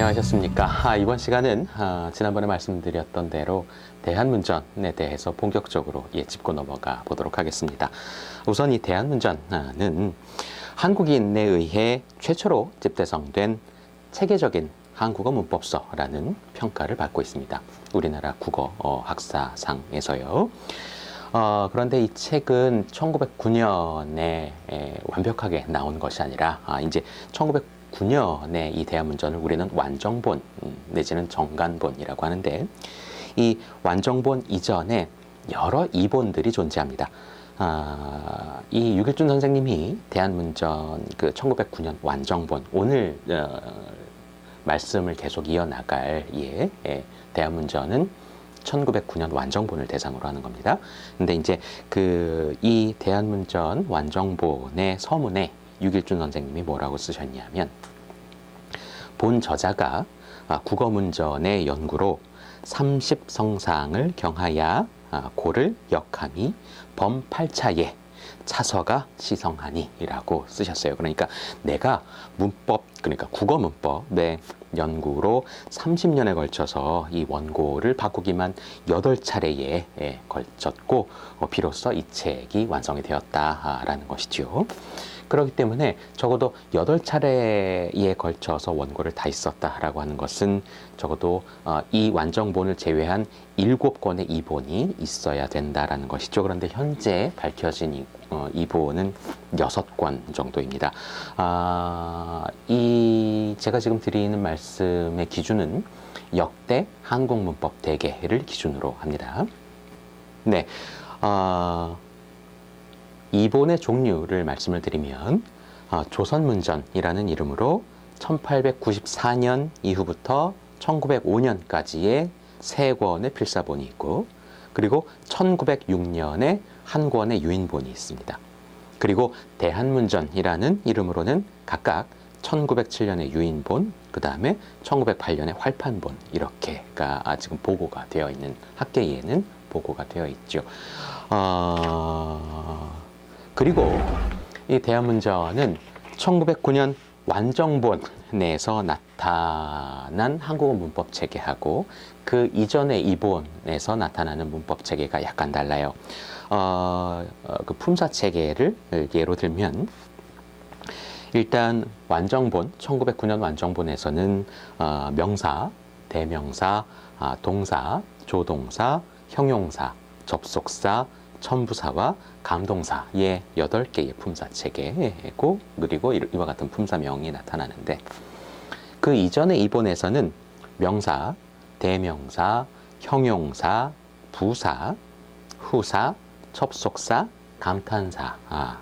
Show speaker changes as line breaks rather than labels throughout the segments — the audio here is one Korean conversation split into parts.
안녕하셨습니까? 이번 시간은 지난번에 말씀드렸던 대로 대한문전에 대해서 본격적으로 짚고 넘어가 보도록 하겠습니다. 우선 이 대한문전은 한국인에 의해 최초로 집대성된 체계적인 한국어 문법서라는 평가를 받고 있습니다. 우리나라 국어 학사상에서요. 그런데 이 책은 1909년에 완벽하게 나온 것이 아니라 이제 1909년에 이 대한문전을 우리는 완정본 내지는 정간본이라고 하는데, 이 완정본 이전에 여러 이본들이 존재합니다. 이 유길준 선생님이 대한문전 그 1909년 완정본, 오늘 말씀을 계속 이어나갈 대한문전은 1909년 완정본을 대상으로 하는 겁니다. 근데 이제 이 대한문전 완정본의 서문에 유길준 선생님이 뭐라고 쓰셨냐면, 본 저자가 국어문전의 연구로 30성상을 경하야 고를 역함이 범8차에 차서가 시성하니 이라고 쓰셨어요. 그러니까 내가 문법, 그러니까 국어 문법의 연구로 30년에 걸쳐서 이 원고를 바꾸기만 8차례에 걸쳤고 비로소 이 책이 완성이 되었다라는 것이죠. 그렇기 때문에 적어도 8차례에 걸쳐서 원고를 다 썼다라고 하는 것은 적어도 이 완정본을 제외한 7권의 이본이 있어야 된다라는 것이죠. 그런데 현재 밝혀진 이본은 6권 정도입니다. 제가 지금 드리는 말씀의 기준은 역대 한국문법 대개를 기준으로 합니다. 네. 이본의 종류를 말씀을 드리면 조선문전이라는 이름으로 1894년 이후부터 1905년까지의 3권의 필사본이 있고, 그리고 1906년에 한 권의 유인본이 있습니다. 그리고 대한문전이라는 이름으로는 각각 1907년의 유인본, 그 다음에 1908년의 활판본, 이렇게가 지금 보고가 되어 있는, 학계에는 보고가 되어 있죠. 그리고 이 대한문전은 1909년 완정본에서 나타난 한국어 문법 체계하고 그 이전의 이본에서 나타나는 문법 체계가 약간 달라요. 그 품사 체계를 예로 들면, 일단 완정본, 1909년 완정본에서는 명사, 대명사, 동사, 조동사, 형용사, 접속사, 첨부사와 감동사의 8개의 품사 체계고, 그리고 이와 같은 품사명이 나타나는데, 그 이전의 이본에서는 명사, 대명사, 형용사, 부사, 후사, 첩속사, 감탄사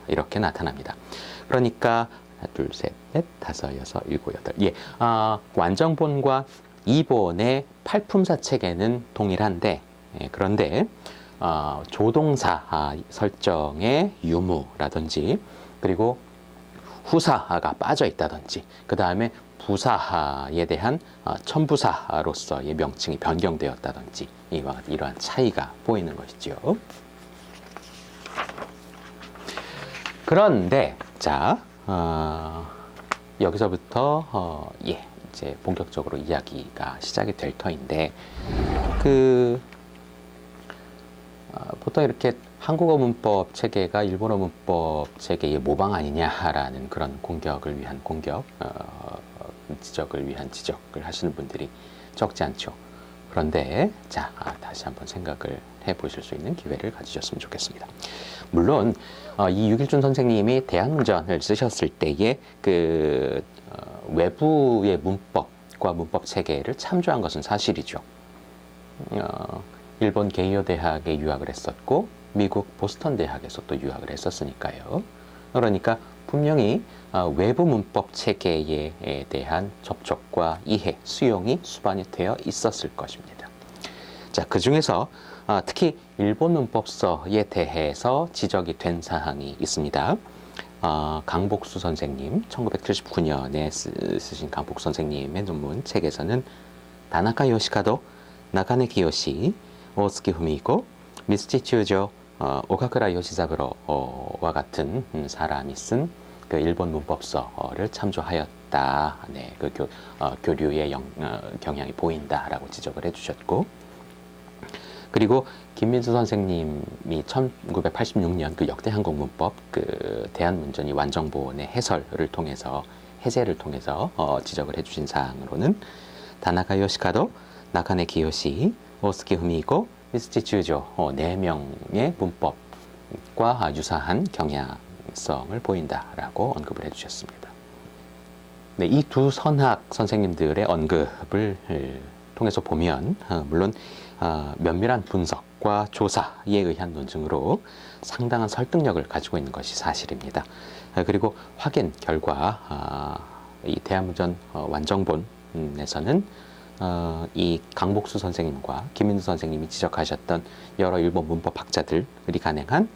이렇게 나타납니다. 그러니까 하나, 둘, 셋, 넷, 다섯, 여섯, 일곱, 여덟. 완정본과 이본의 8품사 체계는 동일한데, 그런데 조동사 설정의 유무라든지, 그리고 후사가 빠져 있다든지, 그 다음에 부사에 대한 첨부사로서의 명칭이 변경되었다든지, 이러한 차이가 보이는 것이죠. 그런데 자, 여기서부터 이제 본격적으로 이야기가 시작이 될 터인데, 보통 이렇게 한국어 문법 체계가 일본어 문법 체계의 모방 아니냐라는 그런 공격을 위한 지적을 위한 지적을 하시는 분들이 적지 않죠. 그런데 자, 다시 한번 생각을 해보실 수 있는 기회를 가지셨으면 좋겠습니다. 물론 이 유길준 선생님이 대한문전을 쓰셨을 때에 외부의 문법과 문법 체계를 참조한 것은 사실이죠. 일본 게이오 대학에 유학을 했었고, 미국 보스턴 대학에서 또 유학을 했었으니까요. 그러니까 분명히 외부 문법 체계에 대한 접촉과 이해, 수용이 수반이 되어 있었을 것입니다. 자, 그 중에서 특히 일본 문법서에 대해서 지적이 된 사항이 있습니다. 강복수 선생님, 1979년에 쓰신 강복수 선생님의 논문 책에서는 다나카 요시카도, 나카네 키요시, 오츠키 후미히코, 미스치 츄조, 오카쿠라 요시자부로와 같은 사람이 쓴 그 일본 문법서를 참조하였다. 네, 그 교류의 경향이 보인다라고 지적을 해주셨고, 그리고 김민수 선생님이 1986년 그 역대 한국 문법 그 대한문전이 완정본의 해제를 통해서 지적을 해주신 사항으로는 다나카 요시카도, 나카네 키요시, 오스키 후미히코, 미쓰치 쭈조 4명의 문법과 유사한 경향성을 보인다라고 언급을 해주셨습니다. 네, 이 두 선학 선생님들의 언급을 통해서 보면 물론 면밀한 분석과 조사에 의한 논증으로 상당한 설득력을 가지고 있는 것이 사실입니다. 그리고 확인 결과 이 대한문전 완정본에서는 이 강복수 선생님과 김민수 선생님이 지적하셨던 여러 일본 문법학자들이 간행한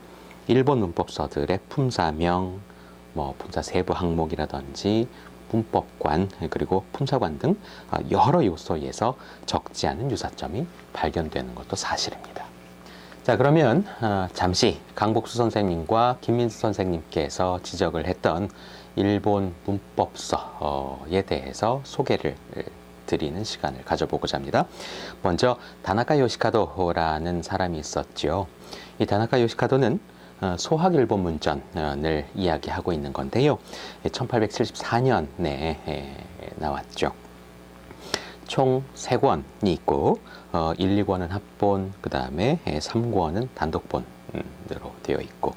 일본 문법서들의 품사명, 품사 세부 항목이라든지 문법관 그리고 품사관 등 여러 요소에서 적지 않은 유사점이 발견되는 것도 사실입니다. 자, 그러면 잠시 강복수 선생님과 김민수 선생님께서 지적을 했던 일본 문법서에 대해서 소개를 드리는 시간을 가져보고자 합니다. 먼저 다나카 요시카도라는 사람이 있었죠. 이 다나카 요시카도는 소학 일본 문전을 이야기하고 있는 건데요. 1874년에 나왔죠. 총 3권이 있고 1, 2권은 합본, 그 다음에 3권은 단독본으로 되어 있고,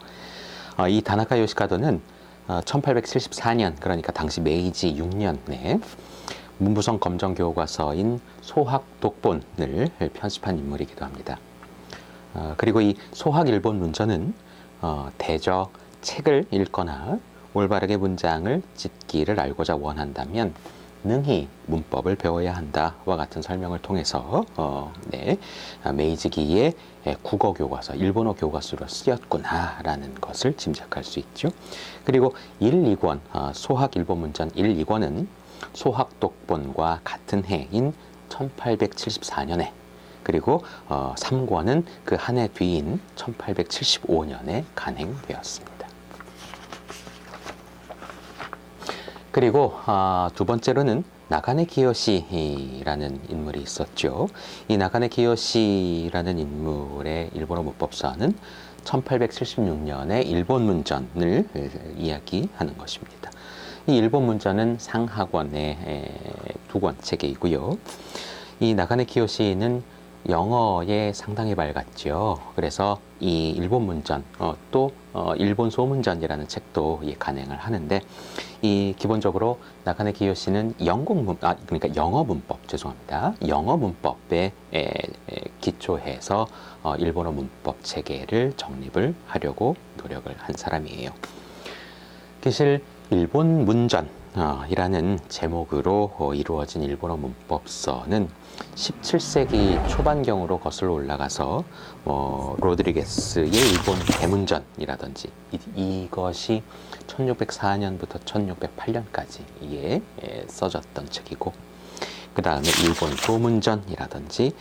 이 다나카 요시카도는 1874년, 그러니까 당시 메이지 6년에 문부성 검정교과서인 소학 독본을 편집한 인물이기도 합니다. 그리고 이 소학 일본 문전은 대저 책을 읽거나 올바르게 문장을 짓기를 알고자 원한다면 능히 문법을 배워야 한다와 같은 설명을 통해서 메이지기의 국어 교과서, 일본어 교과서로 쓰였구나라는 것을 짐작할 수 있죠. 그리고 1, 2권, 소학 일본 문전 1, 2권은 소학 독본과 같은 해인 1874년에, 그리고 3권은 그 한 해 뒤인 1875년에 간행되었습니다. 그리고 두 번째로는 나가네 키요시라는 인물이 있었죠. 이 나가네 키요시라는 인물의 일본어 문법서는 1876년의 일본 문전을 이야기하는 것입니다. 이 일본 문전은 상하권의 2권 체계이고요. 이 나가네 키요시는 영어에 상당히 밝았죠. 그래서 이 일본 문전, 또 일본 소문전이라는 책도 간행을 하는데, 이 기본적으로 나가네 키요시는 그러니까 영어 문법에 기초해서 일본어 문법 체계를 정립을 하려고 노력을 한 사람이에요. 사실 일본 문전이라는 제목으로 이루어진 일본어 문법서는 17세기 초반경으로 거슬러 올라가서 로드리게스의 일본 대문전이라든지 이것이 1604년부터 1608년까지 써졌던 책이고, 그 다음에 일본 소문전이라든지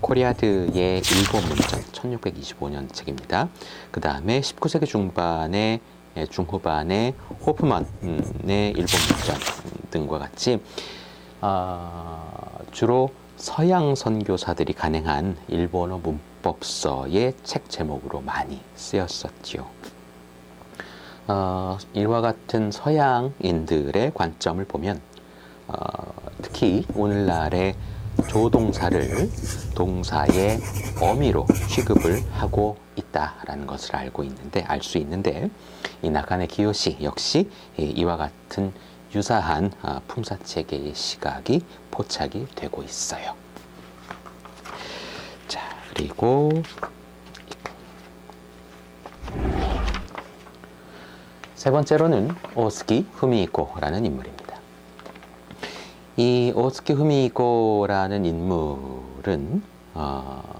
코리아드의 일본 문전 1625년 책입니다. 그 다음에 19세기 중후반에 호프만의 일본 문전 등과 같이 주로 서양 선교사들이 간행한 일본어 문법서의 책 제목으로 많이 쓰였었지요. 이와 같은 서양인들의 관점을 보면 특히 오늘날의 조동사를 동사의 어미로 취급을 하고 있다라는 것을 알 수 있는데, 이 나가네 키요시 역시 이와 같은 유사한 품사체계의 시각이 포착이 되고 있어요. 자, 그리고 세 번째로는 오스키 후미히코라는 인물입니다. 이 오스키 후미히코라는 인물은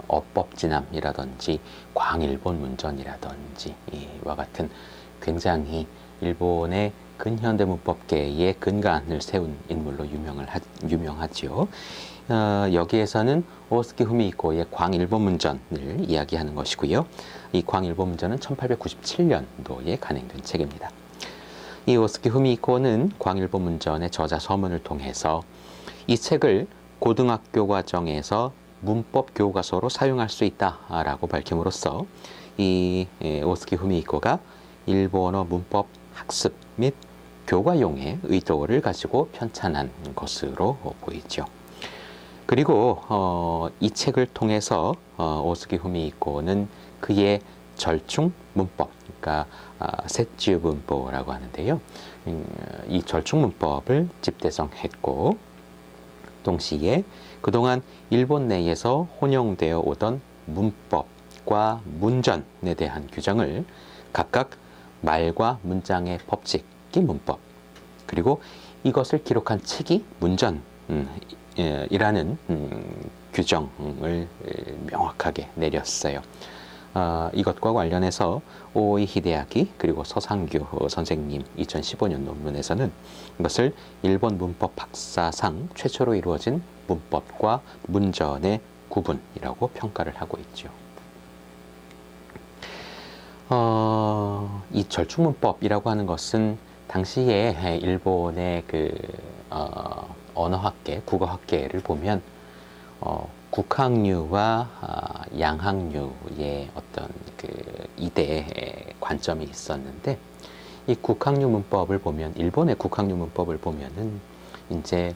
어법진암이라든지 광일본 문전이라든지 이와 같은 굉장히 일본의 근현대 문법계의 근간을 세운 인물로 유명하지요. 여기에서는 오스키 후미히코의 광일본 문전을 이야기하는 것이고요. 이 광일본 문전은 1897년도에 간행된 책입니다. 이 오스키 후미히코는 광일본 문전의 저자 서문을 통해서 이 책을 고등학교 과정에서 문법 교과서로 사용할 수 있다라고 밝힘으로써 이 오스키 후미히코가 일본어 문법 학습 및 교과용의 의도를 가지고 편찬한 것으로 보이죠. 그리고 이 책을 통해서 오스키 후미히코는 그의 절충 문법, 그러니까 셋지우 문법이라고 하는데요. 이 절충 문법을 집대성했고 동시에 그동안 일본 내에서 혼용되어 오던 문법과 문전에 대한 규정을 각각 말과 문장의 법칙이 문법, 그리고 이것을 기록한 책이 문전, 이라는 규정을 명확하게 내렸어요. 이것과 관련해서 오이 히데아키 그리고 서상규 선생님 2015년 논문에서는 이것을 일본 문법 박사상 최초로 이루어진 문법과 문전의 구분이라고 평가를 하고 있죠. 이 절충문법이라고 하는 것은 당시에 일본의 언어학계, 국어학계를 보면 국학류와 양학류의 어떤 이대의 관점이 있었는데, 이 국학류 문법을 보면, 일본의 국학류 문법을 보면은 이제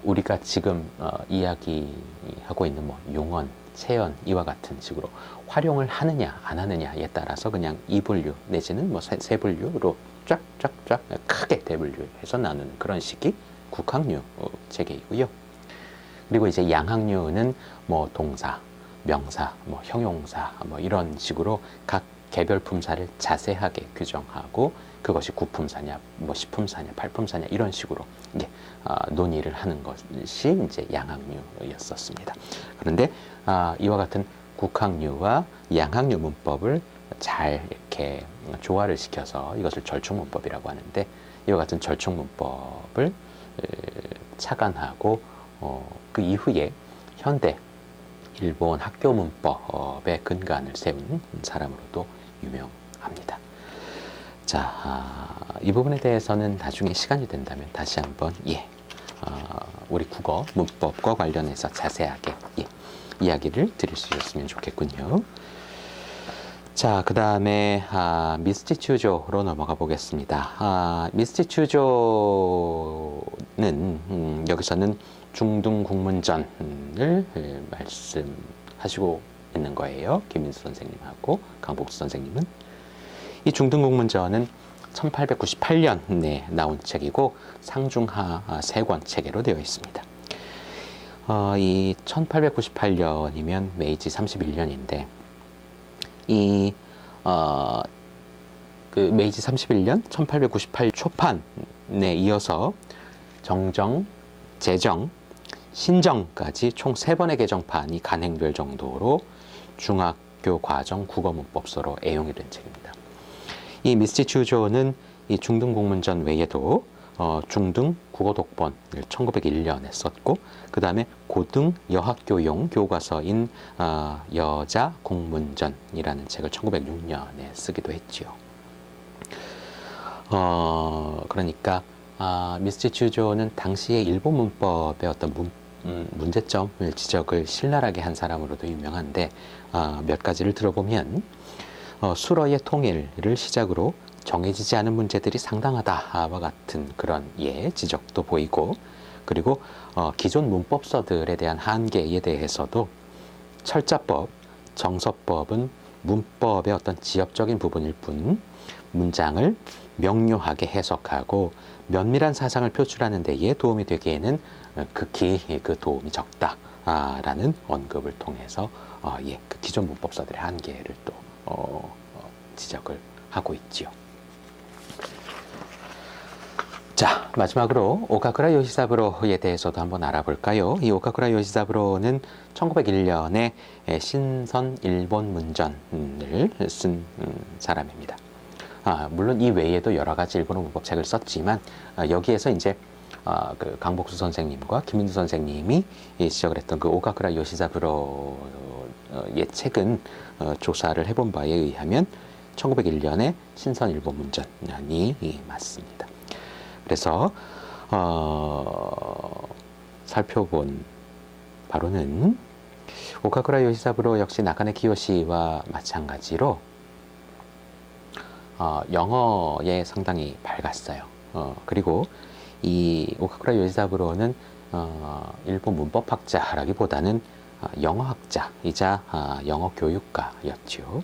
우리가 지금 이야기하고 있는 뭐 용언, 체언 이와 같은 식으로 활용을 하느냐 안 하느냐에 따라서 그냥 이분류 내지는 뭐 세 분류로 쫙쫙쫙 크게 대분류해서 나누는 그런 식이 국학류 체계이고요. 그리고 이제 양학류는 뭐 동사, 명사, 뭐 형용사 뭐 이런 식으로 각 개별 품사를 자세하게 규정하고 그것이 구품사냐, 뭐 시품사냐, 팔품사냐 이런 식으로 이제 논의를 하는 것이 이제 양학류였었습니다. 그런데 이와 같은 국학류와 양학류 문법을 잘 이렇게 조화를 시켜서 이것을 절충문법이라고 하는데, 이와 같은 절충문법을 착안하고 그 이후에 현대 일본 학교 문법의 근간을 세운 사람으로도 유명합니다. 자, 이 부분에 대해서는 나중에 시간이 된다면 다시 한번 우리 국어 문법과 관련해서 자세하게 이야기를 드릴 수 있었으면 좋겠군요. 자, 그 다음에 미스티추조로 넘어가 보겠습니다. 미스티추조는 여기서는 중등국문전을 말씀하시고 있는 거예요. 김민수 선생님하고 강복수 선생님은. 이 중등국문전은 1898년에 나온 책이고 상중하 3권 체계로 되어 있습니다. 이 1898년이면 메이지 31년인데 이 메이지 31년 1898 초판에 이어서 정정, 제정, 신정까지 총 3번의 개정판이 간행될 정도로 중학교 과정 국어문법서로 애용이 된 책입니다. 이 미스티추조는 이 중등국문전 외에도 중등 국어독본을 1901년에 썼고, 그 다음에 고등 여학교용 교과서인 여자 국문전이라는 책을 1906년에 쓰기도 했지요. 그러니까 미스티추조는 당시의 일본 문법의 어떤 문제점을 지적을 신랄하게 한 사람으로도 유명한데, 몇 가지를 들어보면 수러의 통일을 시작으로 정해지지 않은 문제들이 상당하다와 같은 그런 지적도 보이고, 그리고 기존 문법서들에 대한 한계에 대해서도 철자법, 정서법은 문법의 어떤 지엽적인 부분일 뿐 문장을 명료하게 해석하고 면밀한 사상을 표출하는 데에 도움이 되기에는 극히 그 도움이 적다라는 언급을 통해서 그 기존 문법서들의 한계를 또 지적을 하고 있지요. 자, 마지막으로 오카쿠라 요시사부로에 대해서도 한번 알아볼까요? 이 오카쿠라 요시사부로는 1901년에 신선 일본 문전을 쓴 사람입니다. 물론 이 외에도 여러 가지 일본어 문법책을 썼지만 여기에서 이제 그 강복수 선생님과 김민수 선생님이 지적을 했던 그 오카쿠라 요시사부로의 책은 조사를 해본 바에 의하면 1901년에 신선 일본 문전이 맞습니다. 그래서 살펴본 바로는 오카쿠라 요시사부로 역시 나카네 키요시와 마찬가지로 영어에 상당히 밝았어요. 그리고 이 오카쿠라 요시사부로는 일본 문법학자라기보다는 영어학자이자 영어 교육가였죠.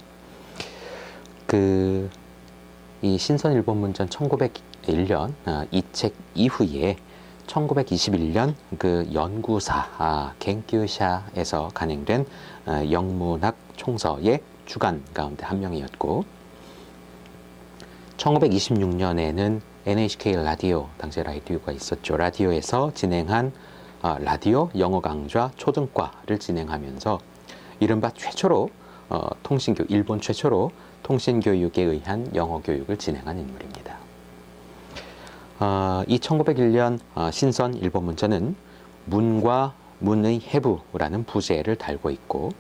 이 신선 일본 문전 1901년 이 책 이후에 1921년 그 연구사 겐kyū샤에서 간행된 영문학 총서의 주간 가운데 한 명이었고 1926년에는 NHK 라디오, 당시에 라디오가 있었죠. 라디오에서 진행한 라디오 영어 강좌 초등과를 진행하면서 이른바 최초로 일본 최초로 통신교육에 의한 영어 교육을 진행한 인물입니다. 이 1901년 신선 일본 문전은 문과 문의 해부라는 부제를 달고 있고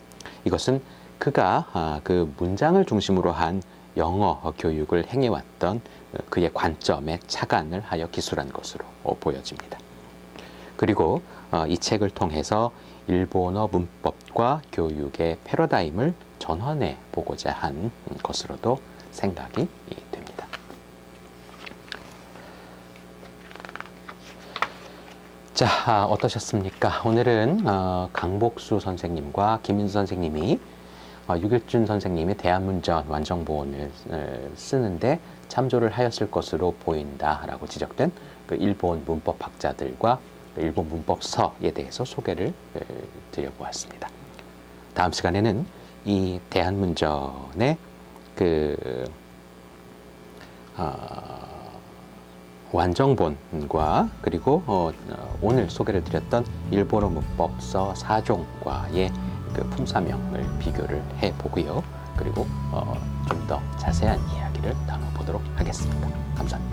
이것은 그가 그 문장을 중심으로 한 영어 교육을 행해왔던 그의 관점에 착안을 하여 기술한 것으로 보여집니다. 그리고 이 책을 통해서 일본어 문법과 교육의 패러다임을 전환해 보고자 한 것으로도 생각이 됩니다. 자, 어떠셨습니까? 오늘은 강복수 선생님과 김인수 선생님이 유길준 선생님이 대한문전 완성본을 쓰는데 참조를 하였을 것으로 보인다라고 지적된 그 일본 문법학자들과 일본 문법서에 대해서 소개를 드려보았습니다. 다음 시간에는 이 대한문전의 완성본과 그리고 오늘 소개를 드렸던 일본어 문법서 4종과의 그 품사명을 비교를 해보고요. 그리고 좀 더 자세한 이야기를 나눠보도록 하겠습니다. 감사합니다.